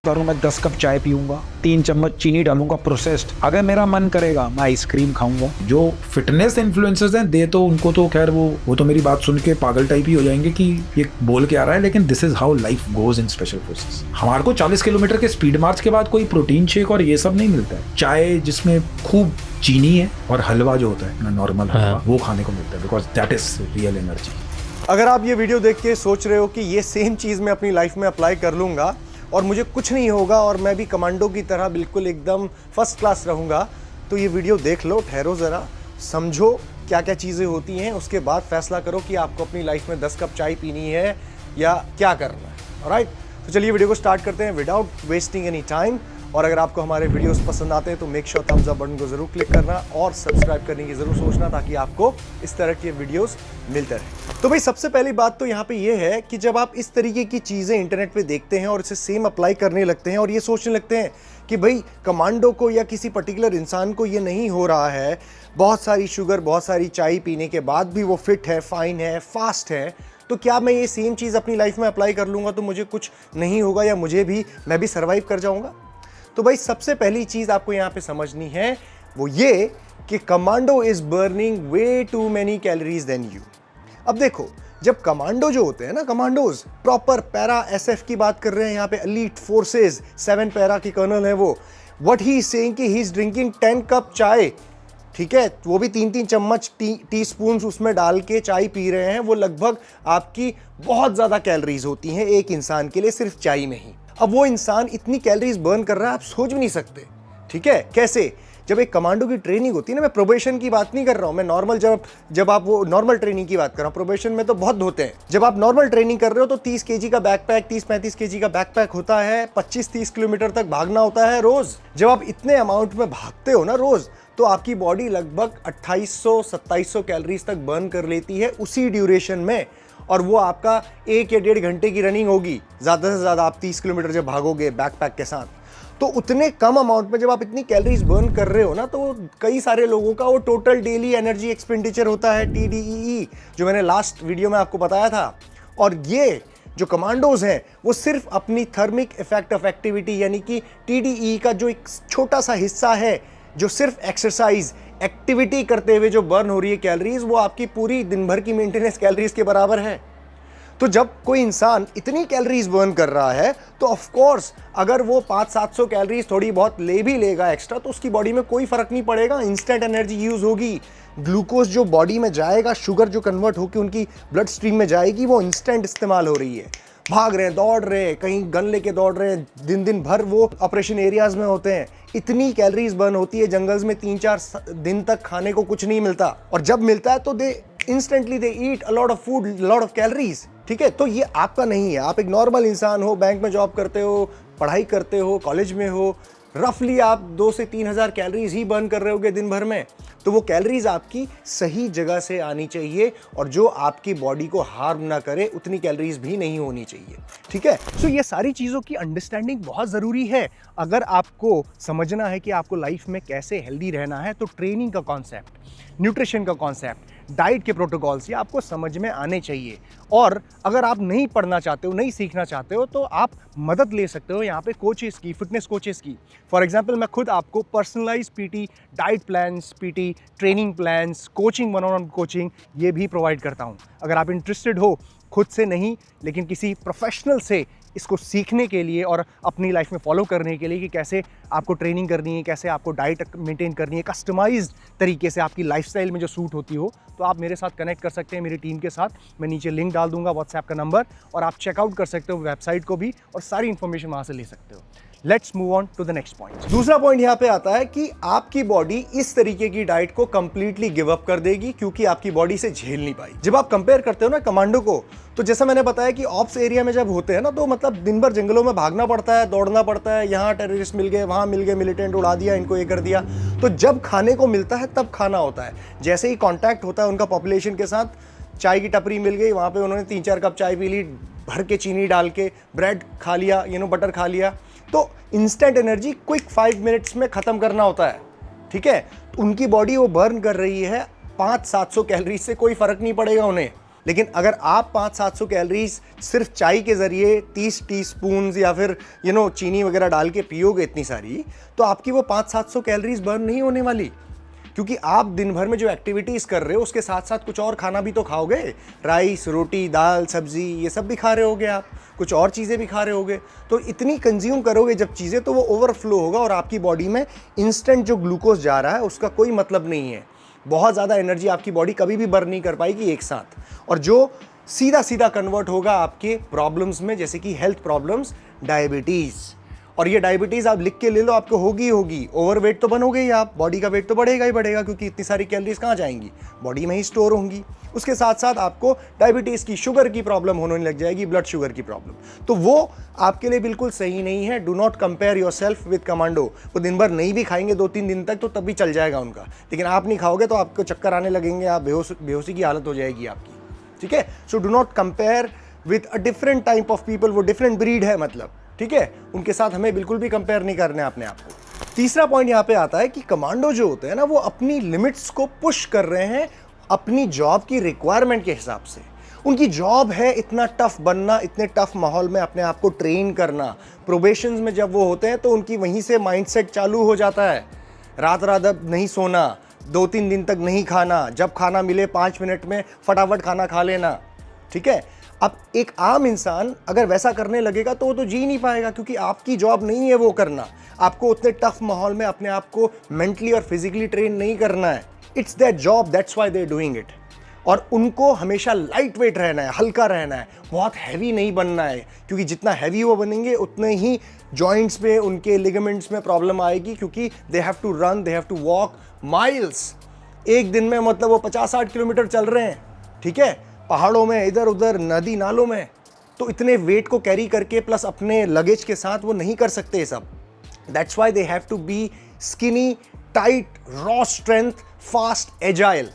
करूँ मैं 10 कप चाय पीऊंगा, 3 चम्मच चीनी डालूंगा प्रोसेस्ड। अगर मेरा मन करेगा मैं आइसक्रीम खाऊंगा। जो फिटनेस इन्फ्लुएंसर्स हैं दे तो उनको तो खैर वो तो मेरी बात सुन के पागल टाइप ही हो जाएंगे कि ये बोल के आ रहा है, लेकिन this is how life goes in special forces. हमारे को 40 किलोमीटर के स्पीड मार्च के बाद कोई प्रोटीन शेक और ये सब नहीं मिलता है। चाय जिसमें खूब चीनी है और हलवा जो होता है ना, नॉर्मल हलवा, वो खाने को मिलता है, because that is real energy. अगर आप ये वीडियो देख के सोच रहे हो कि ये सेम चीज़ मैं अपनी लाइफ में अप्लाई कर लूँगा और मुझे कुछ नहीं होगा और मैं भी कमांडो की तरह बिल्कुल एकदम फर्स्ट क्लास रहूँगा, तो ये वीडियो देख लो, ठहरो ज़रा, समझो क्या क्या चीज़ें होती हैं, उसके बाद फैसला करो कि आपको अपनी लाइफ में 10 कप चाय पीनी है या क्या करना है। ऑलराइट, तो चलिए वीडियो को स्टार्ट करते हैं विदाउट वेस्टिंग एनी टाइम। और अगर आपको हमारे वीडियोस पसंद आते हैं तो make sure thumbs up button को ज़रूर क्लिक करना और सब्सक्राइब करने की ज़रूर सोचना, ताकि आपको इस तरह के वीडियोस मिलते रहे। तो भाई सबसे पहली बात तो यहाँ पे ये है कि जब आप इस तरीके की चीज़ें इंटरनेट पे देखते हैं और इसे सेम अप्लाई करने लगते हैं और ये सोचने लगते हैं कि भाई कमांडो को या किसी पर्टिकुलर इंसान को ये नहीं हो रहा है, बहुत सारी शुगर, बहुत सारी चाय पीने के बाद भी वो फिट है, फाइन है, फास्ट है, तो क्या मैं ये सेम चीज़ अपनी लाइफ में अप्लाई कर लूँगा तो मुझे कुछ नहीं होगा या मैं भी सर्वाइव कर जाऊँगा? तो भाई सबसे पहली चीज आपको यहां पे समझनी है वो ये कि commando is burning way too many calories than you. अब देखो, जब कमांडो जो होते हैं ना, कमांडोज प्रॉपर पैरा एसएफ की बात कर रहे हैं, यहां पे एलीट फोर्सेस 7 पैरा की कर्नल है वो, व्हाट ही इज सेइंग कि ही इज ड्रिंकिंग 10 कप चाय, ठीक है, वो भी 3-3 चम्मच टी स्पून उसमें डाल के चाय पी रहे हैं। वो लगभग आपकी बहुत ज्यादा कैलोरीज होती हैं एक इंसान के लिए सिर्फ चाय में ही। अब वो इंसान इतनी कैलोरीज बर्न कर रहा है, आप सोच भी नहीं सकते, ठीक है, कैसे? जब एक कमांडो की ट्रेनिंग होती है ना, मैं प्रोबेशन की बात नहीं कर रहा हूं, मैं नॉर्मल जब आप वो नॉर्मल ट्रेनिंग की बात कर रहा हूं, प्रोबेशन में तो बहुत होते हैं। जब आप नॉर्मल ट्रेनिंग कर रहे हो तो 30 केजी का बैकपैक, 30-35 केजी का बैकपैक होता है, 25-30 किलोमीटर तक भागना होता है रोज। जब आप इतने अमाउंट में भागते हो ना रोज, तो आपकी बॉडी लगभग 2800-2700 कैलोरीज तक बर्न कर लेती है उसी ड्यूरेशन में, और वो आपका 1 या 1.5 घंटे की रनिंग होगी ज़्यादा से ज़्यादा। आप 30 किलोमीटर जब भागोगे बैकपैक के साथ, तो उतने कम अमाउंट में जब आप इतनी कैलोरीज बर्न कर रहे हो ना, तो कई सारे लोगों का वो टोटल डेली एनर्जी एक्सपेंडिचर होता है TDEE, जो मैंने लास्ट वीडियो में आपको बताया था। और ये जो कमांडोज हैं वो सिर्फ अपनी थर्मिक इफेक्ट ऑफ एक्टिविटी यानी कि TDEE का जो एक छोटा सा हिस्सा है, जो सिर्फ एक्सरसाइज एक्टिविटी करते हुए जो बर्न हो रही है कैलोरीज, वो आपकी पूरी दिन भर की मेंटेनेंस कैलोरीज के बराबर है। तो जब कोई इंसान इतनी कैलोरीज बर्न कर रहा है तो ऑफ कोर्स अगर वो 500-700 कैलोरीज थोड़ी बहुत ले भी लेगा एक्स्ट्रा, तो उसकी बॉडी में कोई फर्क नहीं पड़ेगा, इंस्टेंट एनर्जी यूज होगी। ग्लूकोज जो बॉडी में जाएगा, शुगर जो कन्वर्ट होकर उनकी ब्लड स्ट्रीम में जाएगी, वो इंस्टेंट इस्तेमाल हो रही है। भाग रहे हैं, दौड़ रहे हैं, कहीं गन लेके दौड़ रहे हैं, दिन भर वो ऑपरेशन एरियाज में होते हैं, इतनी कैलोरीज बर्न होती है। जंगल्स में 3-4 दिन तक खाने को कुछ नहीं मिलता, और जब मिलता है तो they eat a lot of food, lot of calories, ठीक है। तो ये आपका नहीं है। आप एक नॉर्मल इंसान हो, बैंक में जॉब करते हो, पढ़ाई करते हो, कॉलेज में हो, रफली आप 2 से 3 हज़ार कैलोरीज ही बर्न कर रहे होगे दिन भर में। तो वो कैलोरीज आपकी सही जगह से आनी चाहिए, और जो आपकी बॉडी को हार्म ना करे उतनी कैलोरीज भी नहीं होनी चाहिए, ठीक है। सो ये सारी चीज़ों की अंडरस्टैंडिंग बहुत ज़रूरी है अगर आपको समझना है कि आपको लाइफ में कैसे हेल्दी रहना है। तो ट्रेनिंग का कॉन्सेप्ट, न्यूट्रिशन का कॉन्सेप्ट, डाइट के प्रोटोकॉल्स ये आपको समझ में आने चाहिए। और अगर आप नहीं पढ़ना चाहते हो, नहीं सीखना चाहते हो, तो आप मदद ले सकते हो यहाँ पे कोचेस की, फिटनेस कोचेस की। फॉर एग्जांपल मैं खुद आपको personalise PT, diet plans, PT training plans, coaching, 1-on-1 coaching ये भी प्रोवाइड करता हूँ। अगर आप इंटरेस्टेड हो, खुद से नहीं लेकिन किसी प्रोफेशनल से इसको सीखने के लिए और अपनी लाइफ में फॉलो करने के लिए कि कैसे आपको ट्रेनिंग करनी है, कैसे आपको डाइट मेंटेन करनी है कस्टमाइज्ड तरीके से आपकी लाइफस्टाइल में जो सूट होती हो, तो आप मेरे साथ कनेक्ट कर सकते हैं, मेरी टीम के साथ। मैं नीचे लिंक डाल दूंगा, व्हाट्सएप का नंबर, और आप चेकआउट कर सकते हो वेबसाइट को भी, और सारी इंफॉर्मेशन वहाँ से ले सकते हो। Let's move on to the next point. दूसरा पॉइंट यहाँ पे आता है कि आपकी बॉडी इस तरीके की डाइट को कंप्लीटली गिव अप कर देगी क्योंकि आपकी बॉडी से झेल नहीं पाई। जब आप कंपेयर करते हो ना कमांडो को, तो जैसा मैंने बताया कि ऑप्स एरिया में जब होते हैं ना, तो मतलब दिन भर जंगलों में भागना पड़ता है, दौड़ना पड़ता है, यहाँ टेररिस्ट मिल गए, वहाँ मिल गए, मिलिटेंट उड़ा दिया, इनको ये कर दिया। तो जब खाने को मिलता है तब खाना होता है। जैसे ही कॉन्टैक्ट होता है उनका पॉपुलेशन के साथ, चाय की टपरी मिल गई, वहाँ पे उन्होंने 3-4 कप चाय पी ली, भर के चीनी डाल के, ब्रेड खा लिया, बटर खा लिया, तो इंस्टेंट एनर्जी क्विक 5 मिनट्स में खत्म करना होता है, ठीक है। तो उनकी बॉडी वो बर्न कर रही है 500-700 कैलोरीज से, कोई फर्क नहीं पड़ेगा उन्हें। लेकिन अगर आप 500-700 कैलोरीज सिर्फ चाय के ज़रिए 30 टीस्पून या फिर चीनी वगैरह डाल के पियोगे इतनी सारी, तो आपकी वो 500-700 कैलोरीज बर्न नहीं होने वाली, क्योंकि आप दिन भर में जो एक्टिविटीज़ कर रहे हो उसके साथ साथ कुछ और खाना भी तो खाओगे। राइस, रोटी, दाल, सब्जी, ये सब भी खा रहे होगे आप, कुछ और चीज़ें भी खा रहे होगे। तो इतनी कंज्यूम करोगे जब चीज़ें, तो वो ओवरफ्लो होगा और आपकी बॉडी में इंस्टेंट जो ग्लूकोज जा रहा है उसका कोई मतलब नहीं है। बहुत ज़्यादा एनर्जी आपकी बॉडी कभी भी बर्न नहीं कर पाएगी एक साथ, और जो सीधा सीधा कन्वर्ट होगा आपके प्रॉब्लम्स में, जैसे कि हेल्थ प्रॉब्लम्स, डायबिटीज़। और ये डायबिटीज़ आप लिख के ले लो, आपको होगी होगी। ओवरवेट तो बनोगे ही आप, बॉडी का वेट तो बढ़ेगा ही बढ़ेगा, क्योंकि इतनी सारी कैलोरीज कहाँ जाएंगी, बॉडी में ही स्टोर होंगी। उसके साथ साथ आपको डायबिटीज़ की, शुगर की प्रॉब्लम होने लग जाएगी, ब्लड शुगर की प्रॉब्लम। तो वो आपके लिए बिल्कुल सही नहीं है। Do not compare your self with commando. वो दिन भर नहीं भी खाएंगे 2-3 दिन तक, तो तब भी चल जाएगा उनका, लेकिन आप नहीं खाओगे तो आपको चक्कर आने लगेंगे, आप बेहोशी की हालत हो जाएगी आपकी। ठीक है, so do not compare with a different type of people. वो डिफरेंट ब्रीड है मतलब, ठीक है, उनके साथ हमें बिल्कुल भी कंपेयर नहीं करना है अपने आप को। तीसरा पॉइंट यहाँ पे आता है कि कमांडो जो होते हैं ना, वो अपनी लिमिट्स को पुश कर रहे हैं अपनी जॉब की रिक्वायरमेंट के हिसाब से। उनकी जॉब है इतना टफ बनना, इतने टफ माहौल में अपने आप को ट्रेन करना। प्रोबेशंस में जब वो होते हैं तो उनकी वहीं से माइंडसेट चालू हो जाता है। रात रात अब नहीं सोना, 2-3 दिन तक नहीं खाना, जब खाना मिले 5 मिनट में फटाफट खाना खा लेना। ठीक है, अब एक आम इंसान अगर वैसा करने लगेगा तो वो तो जी नहीं पाएगा, क्योंकि आपकी जॉब नहीं है वो करना। आपको उतने टफ माहौल में अपने आप को मेंटली और फिजिकली ट्रेन नहीं करना है। It's their job, that's why they are doing it. और उनको हमेशा लाइट वेट रहना है, हल्का रहना है, बहुत हैवी नहीं बनना है, क्योंकि जितना हैवी वो बनेंगे उतने ही जॉइंट्स पे, उनके लिगामेंट्स में प्रॉब्लम आएगी, क्योंकि they have to run, they have to walk miles. एक दिन में मतलब वो 50-60 किलोमीटर चल रहे हैं, ठीक है, पहाड़ों में, इधर उधर, नदी नालों में। तो इतने वेट को कैरी करके प्लस अपने लगेज के साथ वो नहीं कर सकते सब। That's why they have to be skinny, tight, raw strength, fast, agile.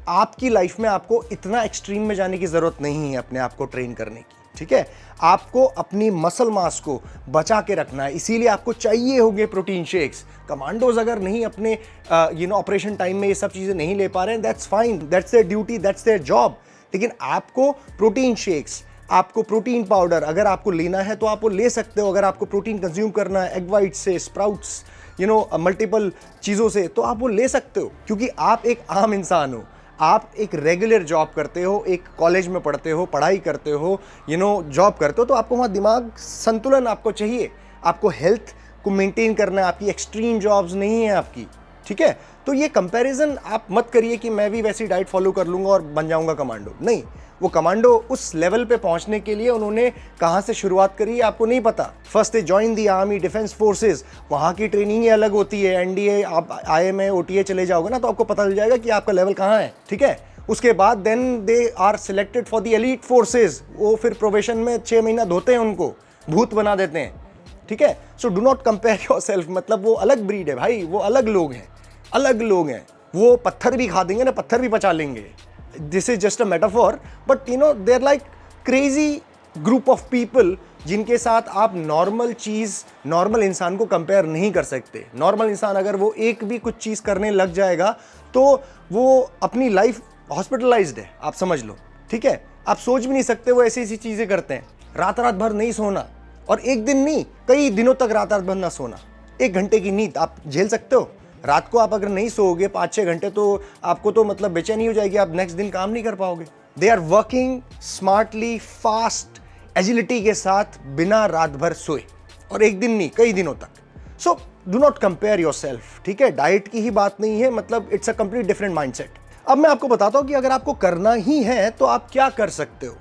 आपकी लाइफ में आपको इतना एक्सट्रीम में जाने की ज़रूरत नहीं है अपने आप को ट्रेन करने की। ठीक है, आपको अपनी मसल मास को बचा के रखना है, इसीलिए आपको चाहिए होंगे प्रोटीन शेक्स। कमांडोज अगर नहीं अपने ऑपरेशन टाइम में ये सब चीज़ें नहीं ले पा रहे हैं, that's fine, that's there duty, that's their job. लेकिन आपको प्रोटीन शेक्स, आपको प्रोटीन पाउडर अगर आपको लेना है तो आप वो ले सकते हो। अगर आपको प्रोटीन कंज्यूम करना है एग वाइट से, स्प्राउट्स, मल्टीपल चीज़ों से, तो आप वो ले सकते हो, क्योंकि आप एक आम इंसान हो। आप एक रेगुलर जॉब करते हो, एक कॉलेज में पढ़ते हो, पढ़ाई करते हो, जॉब करते हो, तो आपको वहाँ दिमाग संतुलन आपको चाहिए। आपको हेल्थ को मेंटेन करना है, आपकी एक्सट्रीम जॉब्स नहीं है आपकी। ठीक है, तो ये कंपैरिजन आप मत करिए कि मैं भी वैसी डाइट फॉलो कर लूँगा और बन जाऊँगा कमांडो। नहीं, वो कमांडो उस लेवल पे पहुंचने के लिए उन्होंने कहाँ से शुरुआत करी आपको नहीं पता। First they join the army defence forces, वहाँ की ट्रेनिंग ही अलग होती है। एनडीए, आप आईएमए, ओटीए चले जाओगे ना तो आपको पता चल जाएगा कि आपका लेवल कहाँ है। ठीक है, उसके बाद then they are selected for the elite forces. वो फिर प्रोबेशन में 6 महीना धोते हैं, उनको भूत बना देते हैं। ठीक है, so do not compare your self. मतलब वो अलग ब्रीड है भाई, वो अलग लोग हैं, अलग लोग हैं। वो पत्थर भी खा देंगे ना, पत्थर भी पचा लेंगे। This is just a metaphor, but they are like crazy group of people जिनके साथ आप नॉर्मल इंसान को कंपेयर नहीं कर सकते। नॉर्मल इंसान अगर वो एक भी कुछ चीज़ करने लग जाएगा तो वो अपनी लाइफ हॉस्पिटलाइज्ड है, आप समझ लो। ठीक है, आप सोच भी नहीं सकते वो ऐसी ऐसी चीज़ें करते हैं। रात रात भर नहीं सोना, और एक दिन नहीं, कई दिनों तक रात रात भर ना सोना। 1 घंटे की नींद आप झेल सकते हो? रात को आप अगर नहीं सोओगे 5-6 घंटे तो आपको तो मतलब बेचैनी हो जाएगी, आप नेक्स्ट दिन काम नहीं कर पाओगे। They are working smartly, fast, agility के साथ, बिना रात भर सोए, और एक दिन नहीं, कई दिनों तक। So do not compare your self. ठीक है, डाइट की ही बात नहीं है, मतलब it's a complete different mindset. अब मैं आपको बताता हूं कि अगर आपको करना ही है तो आप क्या कर सकते हो।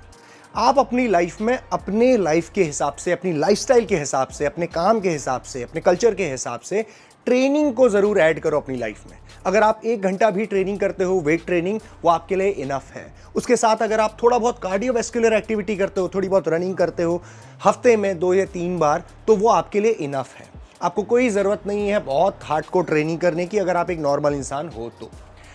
आप अपनी लाइफ में अपने लाइफ के हिसाब से, अपनी लाइफस्टाइल के हिसाब से, अपने काम के हिसाब से, अपने कल्चर के हिसाब से ट्रेनिंग को ज़रूर ऐड करो अपनी लाइफ में। अगर आप 1 घंटा भी ट्रेनिंग करते हो, वेट ट्रेनिंग, वो आपके लिए इनफ है। उसके साथ अगर आप थोड़ा बहुत कार्डियोवैस्कुलर एक्टिविटी करते हो, थोड़ी बहुत रनिंग करते हो हफ्ते में 2 या 3 बार, तो वो आपके लिए इनफ है। आपको कोई ज़रूरत नहीं है बहुत हार्डकोर ट्रेनिंग करने की, अगर आप एक नॉर्मल इंसान हो तो।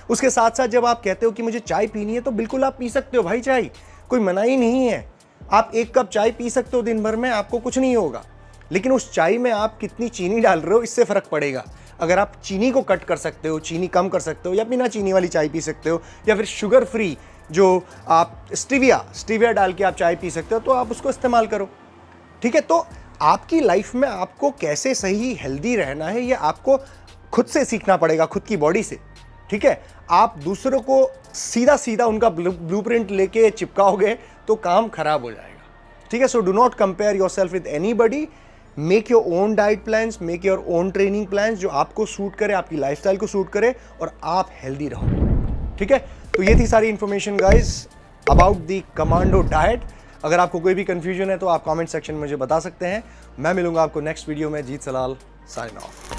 उसके साथ साथ जब आप कहते हो कि मुझे चाय पीनी है, तो बिल्कुल आप पी सकते हो भाई चाय, कोई मनाही नहीं है। आप 1 कप चाय पी सकते हो दिन भर में, आपको कुछ नहीं होगा। लेकिन उस चाय में आप कितनी चीनी डाल रहे हो, इससे फ़र्क पड़ेगा। अगर आप चीनी को कट कर सकते हो, चीनी कम कर सकते हो, या बिना चीनी वाली चाय पी सकते हो, या फिर शुगर फ्री जो आप स्टीविया डाल के आप चाय पी सकते हो, तो आप उसको इस्तेमाल करो। ठीक है, तो आपकी लाइफ में आपको कैसे सही हेल्दी रहना है ये आपको खुद से सीखना पड़ेगा, खुद की बॉडी से। ठीक है, आप दूसरों को सीधा सीधा उनका ब्लूप्रिंट लेके चिपकाओगे तो काम खराब हो जाएगा। ठीक है, so do not compare yourself with anybody, make your own diet plans, make your own training plans जो आपको सूट करे, आपकी लाइफस्टाइल को सूट करे और आप हेल्दी रहो। ठीक है, तो ये थी सारी information guys about the commando diet. अगर आपको कोई भी कंफ्यूजन है तो आप कमेंट सेक्शन में मुझे बता सकते हैं। मैं मिलूंगा आपको नेक्स्ट वीडियो में। जीत सलाल, साइन ऑफ।